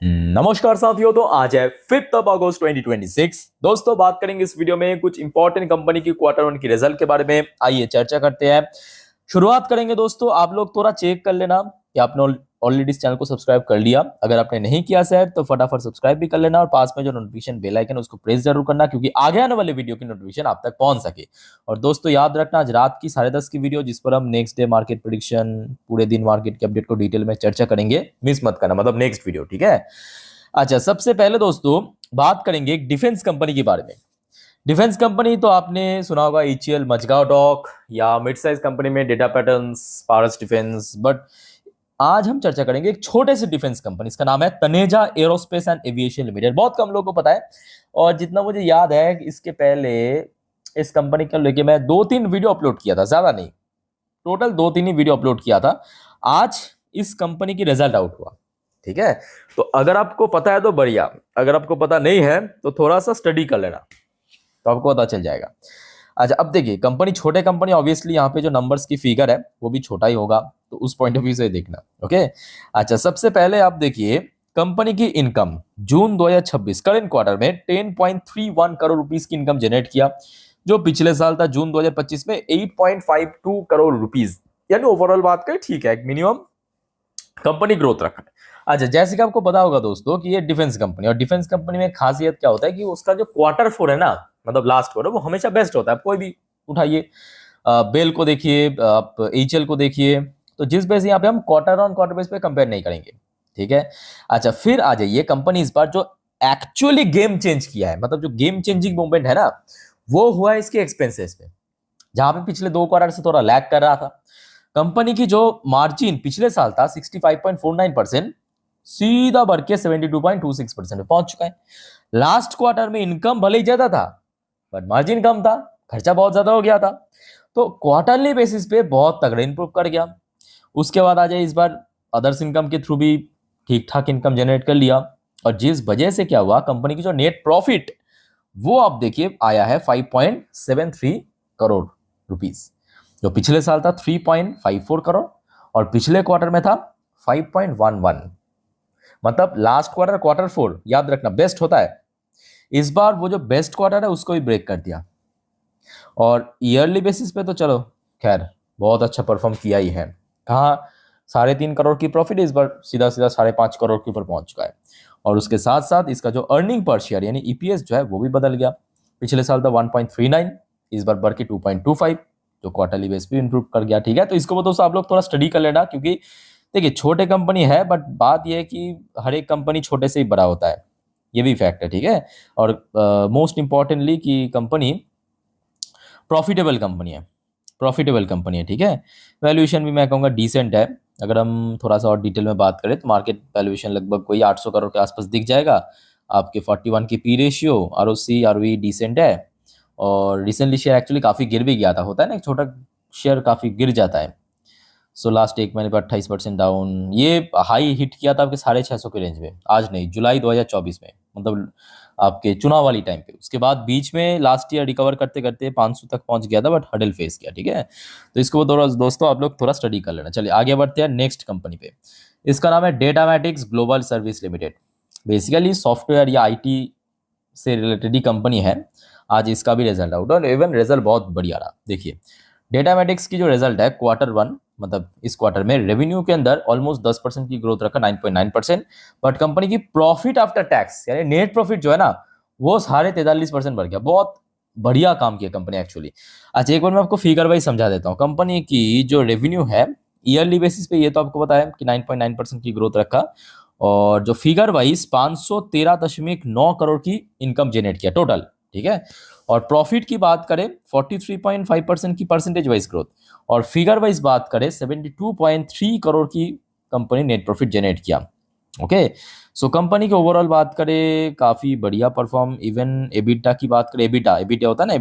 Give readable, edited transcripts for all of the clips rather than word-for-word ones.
नमस्कार साथियों, तो आज है 5 अगस्त 2026। दोस्तों, बात करेंगे इस वीडियो में कुछ इंपॉर्टेंट कंपनी की क्वार्टर वन की रिजल्ट के बारे में। आइए चर्चा करते हैं। शुरुआत करेंगे। दोस्तों, आप लोग थोड़ा चेक कर लेना कि आपने ऑलरेडी इस चैनल को सब्सक्राइब कर लिया। अगर आपने नहीं किया शायद तो फटाफट सब्सक्राइब भी कर लेना और पास में जो नोटिफिकेशन बेल आइकन है उसको प्रेस जरूर करना, क्योंकि आगे आने वाले वीडियो की नोटिफिकेशन आप तक पहुंच सके। और दोस्तों, याद रखना आज रात की 10:30 की वीडियो, जिस पर हम नेक्स्ट डे मार्केट प्रेडिक्शन, पूरे दिन मार्केट के अपडेट को डिटेल में चर्चा करेंगे, मिस मत करना, मतलब नेक्स्ट वीडियो, ठीक है। अच्छा, सबसे पहले दोस्तों बात करेंगे एक डिफेंस कंपनी के बारे में। डिफेंस कंपनी तो आपने सुना होगा, ECL, मजगांव डॉक, या मिड साइज कंपनी में data patterns, Paras defence. But आज हम चर्चा करेंगे एक छोटे से डिफेंस कंपनी, इसका नाम है Taneja aerospace and aviation limited. बहुत कम लोगों को पता है, और जितना मुझे याद है इसके पहले इस कंपनी को लेके मैं 2-3 वीडियो अपलोड किया था, ज्यादा नहीं, टोटल 2-3 ही वीडियो अपलोड किया था। आज इस कंपनी की रिजल्ट आउट हुआ, ठीक है। तो अगर आपको पता है तो बढ़िया, अगर आपको पता नहीं है तो थोड़ा सा स्टडी कर लेना, तो आपको पता चल जाएगा। अच्छा, अब देखिए, कंपनी छोटे कंपनी, ऑब्वियसली यहाँ पे जो नंबर्स की फिगर है वो भी छोटा ही होगा, तो उस पॉइंट ऑफ व्यू से देखना, ओके। अच्छा, सबसे पहले आप देखिए कंपनी की इनकम जून 2026 करंट क्वार्टर में 10.31 करोड़ रुपीस की इनकम जनरेट किया, जो पिछले साल था जून 2025 में 8.52 करोड़ रुपीस। यानी ओवरऑल बात करें, ठीक है, एक मिनिमम कंपनी ग्रोथ रखा है। अच्छा, जैसे कि आपको पता होगा दोस्तों कि ये डिफेंस कंपनी, और डिफेंस कंपनी में खासियत क्या होता है कि उसका जो क्वार्टर फोर है ना, मतलब लास्ट क्वार्टर, वो हमेशा बेस्ट होता है। आप कोई भी उठाइए, बेल को देखिए, आप HL को देखिए, तो जिस बेस यहाँ पे हम क्वार्टर ऑन क्वार्टर बेस पे कंपेयर नहीं करेंगे, ठीक है। अच्छा, फिर आ जाइए कंपनी इस बार जो एक्चुअली गेम चेंज किया है, मतलब जो गेम चेंजिंग मूवमेंट है ना, वो हुआ है इसके एक्सपेंसेस पे, जहां पे पिछले 2 क्वार्टर से थोड़ा लैग कर रहा था। कंपनी की जो मार्जिन पिछले साल था 65.49%, सीधा बढ़ के 72.26% में पहुंच चुका है। लास्ट क्वार्टर में इनकम भले ही ज्यादा था, बट मार्जिन कम था, खर्चा बहुत ज्यादा हो गया था। तो क्वार्टरली बेसिस पे बहुत तगड़ा इंप्रूव कर गया। उसके बाद आ जाए, इस बार अदर्स इनकम के थ्रू भी ठीक ठाक इनकम जनरेट कर लिया, और जिस वजह से क्या हुआ, कंपनी की जो नेट प्रॉफिट वो आप देखिए आया है 5.73 करोड़ रुपीस, जो पिछले साल था 3.54 करोड़, और पिछले क्वार्टर में था 5.11। मतलब लास्ट क्वार्टर, क्वार्टर फोर याद रखना बेस्ट होता है। इस बार वो जो बेस्ट क्वार्टर है उसको भी ब्रेक कर दिया, और ईयरली बेसिस पे तो चलो खैर बहुत अच्छा परफॉर्म किया ही है। कहाँ 3.5 करोड़ की प्रॉफिट, इस बार सीधा सीधा 5.5 करोड़ के ऊपर पहुंच चुका है। और उसके साथ साथ इसका जो अर्निंग पर शेयर यानी EPS जो है वो भी बदल गया। पिछले साल था 1.39, इस बार बढ़ के 2.25, जो क्वार्टरली बेस पे इंप्रूव कर गया, ठीक है। तो इसको दोस्तों आप लोग थोड़ा स्टडी कर लेना, क्योंकि देखिए छोटे कंपनी है, बट बात यह है कि हर एक कंपनी छोटे से ही बड़ा होता है, ये भी फैक्ट है, ठीक है। और मोस्ट इंपॉर्टेंटली कि कंपनी प्रॉफिटेबल कंपनी है, प्रॉफिटेबल कंपनी है, ठीक है। वैल्यूएशन भी मैं कहूँगा डिसेंट है। अगर हम थोड़ा सा और डिटेल में बात करें तो मार्केट वैल्यूएशन लगभग कोई 800 करोड़ के आसपास दिख जाएगा आपके। 41 की P ratio, ROC ROE decent है। और रिसेंटली शेयर एक्चुअली काफ़ी गिर भी गया था, होता है ना, एक छोटा शेयर काफ़ी गिर जाता है। सो लास्ट 1 महीने पर 28% डाउन। ये हाई हिट किया था आपके 650 के रेंज में, आज नहीं, जुलाई 2024 में, मतलब आपके चुनाव वाली टाइम पे। उसके बाद बीच में लास्ट ईयर रिकवर करते करते 500 तक पहुंच गया था, बट हडल फेस किया, ठीक है। तो इसको दोस्तों आप लोग थोड़ा स्टडी कर लेना। चलिए आगे बढ़ते हैं नेक्स्ट कंपनी पे। इसका नाम है Datamatics global service limited. Basically software या IT से रिलेटेड ही कंपनी है। आज इसका भी रिजल्ट आउट, और इवन रिजल्ट बहुत बढ़िया रहा। देखिए डेटामेटिक्स की जो रिजल्ट है क्वार्टर वन, मतलब इस क्वार्टर में रेवेन्यू के अंदर ऑलमोस्ट 10% की ग्रोथ रखा, 9.9%। बट कंपनी की प्रॉफिट आफ्टर टैक्स यानी नेट प्रॉफिट जो है ना, वो 43.5% बढ़ गया। बहुत बढ़िया काम किया कंपनी एक्चुअली। अच्छा, एक बार मैं आपको फिगर वाइज समझा देता हूँ। कंपनी की जो रेवेन्यू है ईयरली बेसिस पे, ये तो आपको पता है कि 9.9% की ग्रोथ रखा, और जो फिगर वाइज 513.9 करोड़ की इनकम जनरेट किया टोटल, ठीक है। और प्रॉफिट की बात करें 43.5% की परसेंटेज वाइज ग्रोथ, और फिगर वाइज बात करें 72.3 करोड़ की कंपनी नेट प्रॉफिट जनरेट किया, ओके। सो कंपनी की ओवरऑल बात करें काफ़ी बढ़िया परफॉर्म। इवन एबिटा की बात करें, एबिटा होता है ना,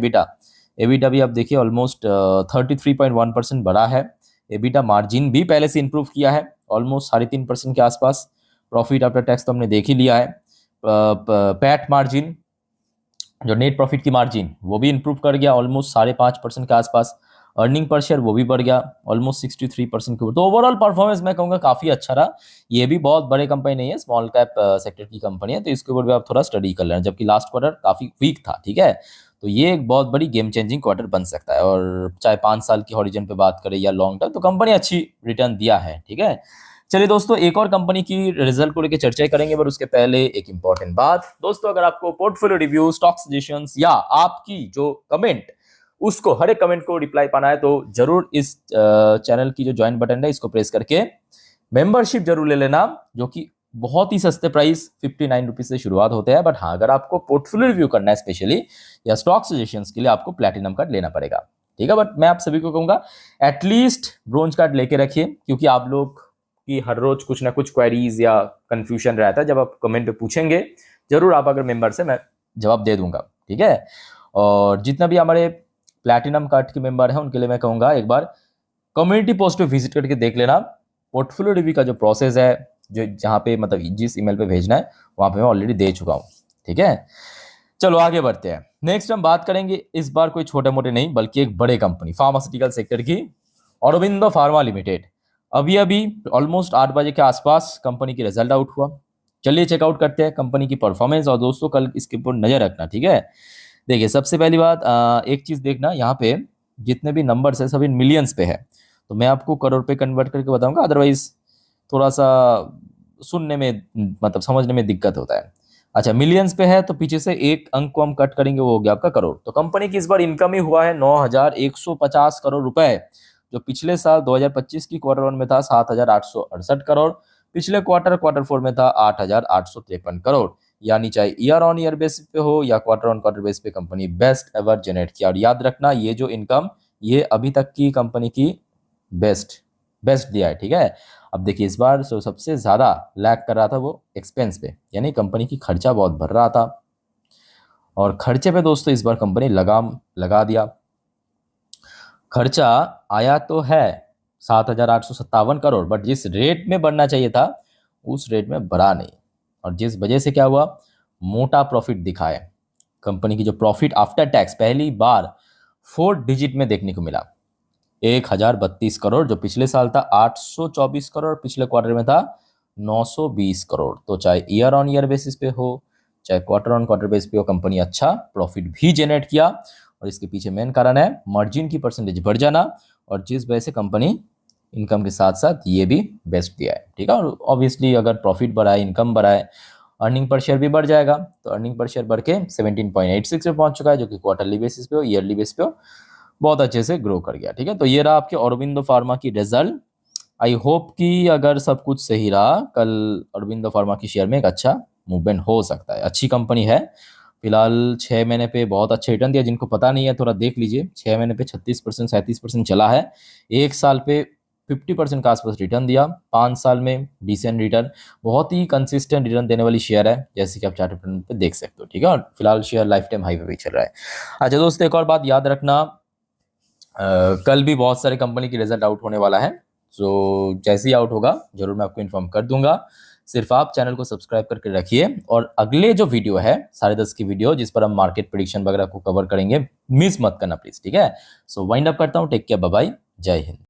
एबिटा भी आप देखिए ऑलमोस्ट 33.1% बढ़ा है। एबिटा मार्जिन भी पहले से इंप्रूव किया है, ऑलमोस्ट 3.5% के आसपास। प्रॉफिट आफ्टर टैक्स तो हमने देख ही लिया है। पैट मार्जिन, जो नेट प्रॉफिट की मार्जिन, वो भी इंप्रूव कर गया ऑलमोस्ट 5.5% के आसपास। अर्निंग पर शेयर वो भी बढ़ गया ऑलमोस्ट 63% के ऊपर। तो ओवरऑल परफॉर्मेंस मैं कहूँगा काफ़ी अच्छा रहा। ये भी बहुत बड़े कंपनी नहीं है, स्मॉल कैप सेक्टर की कंपनी है, तो इसके ऊपर भी आप थोड़ा स्टडी कर लेना। जबकि लास्ट क्वार्टर काफ़ी वीक था, ठीक है, तो ये एक बहुत बड़ी गेम चेंजिंग क्वार्टर बन सकता है। और चाहे 5 साल की हॉरिजन पे बात करें या लॉन्ग टर्म, तो कंपनी अच्छी रिटर्न दिया है, ठीक है। चलिए दोस्तों, एक और कंपनी की रिजल्ट को लेकर चर्चा करेंगे, पर उसके पहले एक इंपॉर्टेंट बात दोस्तों, अगर आपको पोर्टफोलियो रिव्यू, स्टॉक सजेशंस या आपकी जो कमेंट, उसको हर एक कमेंट को रिप्लाई पाना है, तो जरूर इस चैनल की जो ज्वाइन बटन है इसको प्रेस करके मेंबरशिप जरूर ले लेना, जो कि बहुत ही सस्ते प्राइस 59 रुपीज से शुरुआत होते हैं। बट हाँ, अगर आपको पोर्टफोलियो रिव्यू करना है स्पेशली या स्टॉक सजेशंस के लिए, आपको प्लैटिनम कार्ड लेना पड़ेगा, ठीक है। बट मैं आप सभी को कहूंगा एटलीस्ट ब्रोंज कार्ड लेके रखिए, क्योंकि आप लोग की हर रोज कुछ ना कुछ क्वेरीज या कंफ्यूजन रहता है। जब आप कमेंट पे पूछेंगे, जरूर आप अगर मेंबर से, मैं जवाब दे दूंगा, ठीक है। और जितना भी हमारे प्लैटिनम कार्ड के मेंबर हैं, उनके लिए मैं कहूँगा एक बार कम्युनिटी पोस्ट पे विजिट करके देख लेना। पोर्टफोलियो रिव्यू का जो प्रोसेस है, जो जहाँ पे मतलब जिस ईमेल पे भेजना है, वहाँ पे मैं ऑलरेडी दे चुका हूँ, ठीक है। चलो आगे बढ़ते हैं। नेक्स्ट हम बात करेंगे इस बार कोई छोटे मोटे नहीं, बल्कि एक बड़े कंपनी, फार्मास्यूटिकल सेक्टर की, औरोबिंदो फार्मा लिमिटेड। अभी अभी ऑलमोस्ट 8 बजे के आसपास कंपनी की रिजल्ट आउट हुआ। चलिए चेकआउट करते हैं कंपनी की परफॉर्मेंस। और दोस्तों, कल इसके ऊपर नजर रखना, ठीक है। देखिए, सबसे पहली बात, एक चीज देखना, यहाँ पे जितने भी नंबर्स है सब इन मिलियंस पे है, तो मैं आपको करोड़ पे कन्वर्ट करके बताऊंगा, अदरवाइज थोड़ा सा सुनने में मतलब समझने में दिक्कत होता है। अच्छा, मिलियंस पे है तो पीछे से एक अंक को हम कट करेंगे, वो हो गया आपका करोड़। तो कंपनी की इस बार इनकम ही हुआ है 9,150 करोड़ रुपए, जो पिछले साल 2025 की क्वार्टर 1 में था 7,868 करोड़, पिछले क्वार्टर 4 में था 8,853 करोड़। यानी चाहे ईयर ऑन ईयर बेसिस पे हो या क्वार्टर ऑन क्वार्टर बेसिस पे, कंपनी बेस्ट एवर जनरेट किया। और याद रखना, ये जो इनकम, ये अभी तक की कंपनी की बेस्ट दिया है, ठीक है। अब देखिए, इस बार सबसे ज्यादा लैग कर रहा था वो एक्सपेंस पे, यानी कंपनी की खर्चा बहुत बढ़ रहा था। और खर्चे पे दोस्तों इस बार कंपनी लगाम लगा दिया। खर्चा आया तो है 7,857 करोड़, बट जिस रेट में बढ़ना चाहिए था उस रेट में बढ़ा नहीं। और जिस वजह से क्या हुआ, मोटा प्रॉफिट दिखा है। कंपनी की जो प्रॉफिट आफ्टर टैक्स पहली बार 4 डिजिट में देखने को मिला, 1,032 करोड़, जो पिछले साल था 824 करोड़, पिछले क्वार्टर में था 920 करोड़। तो चाहे ईयर ऑन ईयर बेसिस पे हो, चाहे क्वार्टर ऑन क्वार्टर बेसिस पे हो, कंपनी अच्छा प्रॉफिट भी जनरेट किया। और इसके पीछे मेन कारण है मार्जिन की परसेंटेज बढ़ जाना, और जिस वजह से कंपनी इनकम के साथ साथ ये भी बेस्ट दिया है, ठीक है। और ऑब्वियसली अगर प्रॉफिट बढ़ाए, इनकम बढ़ाए, अर्निंग पर शेयर भी बढ़ जाएगा। तो अर्निंग पर शेयर बढ़ के 17.86 पे पहुंच चुका है, जो कि क्वार्टरली बेसिस पे हो, ईयरली बेसिस पे हो, बहुत अच्छे से ग्रो कर गया, ठीक है। तो ये रहा आपके औरोबिंदो फार्मा की रिजल्ट। आई होप कि अगर सब कुछ सही रहा, कल औरोबिंदो फार्मा की शेयर में एक अच्छा मूवमेंट हो सकता है। अच्छी कंपनी है, फिलहाल 6 महीने पे बहुत अच्छा रिटर्न दिया। जिनको पता नहीं है थोड़ा देख लीजिए, 6 महीने पे 36% 37% चला है, एक साल पे 50% के आसपास रिटर्न दिया, 5 साल में डिसेंट रिटर्न, बहुत ही कंसिस्टेंट रिटर्न देने वाली शेयर है, जैसे कि आप चार्ट पे देख सकते हो, ठीक है। और फिलहाल शेयर लाइफ टाइम हाई पे भी चल रहा है। अच्छा दोस्तों, एक और बात याद रखना, कल भी बहुत सारे कंपनी की रिजल्ट आउट होने वाला है, तो जैसे ही आउट होगा जरूर मैं आपको इन्फॉर्म कर दूंगा। सिर्फ आप चैनल को सब्सक्राइब करके रखिए, और अगले जो वीडियो है 10:30 की वीडियो, जिस पर हम मार्केट प्रेडिक्शन वगैरह को कवर करेंगे, मिस मत करना प्लीज, ठीक है। सो वाइंड अप करता हूँ, टेक केयर, बाय बाय, जय हिंद।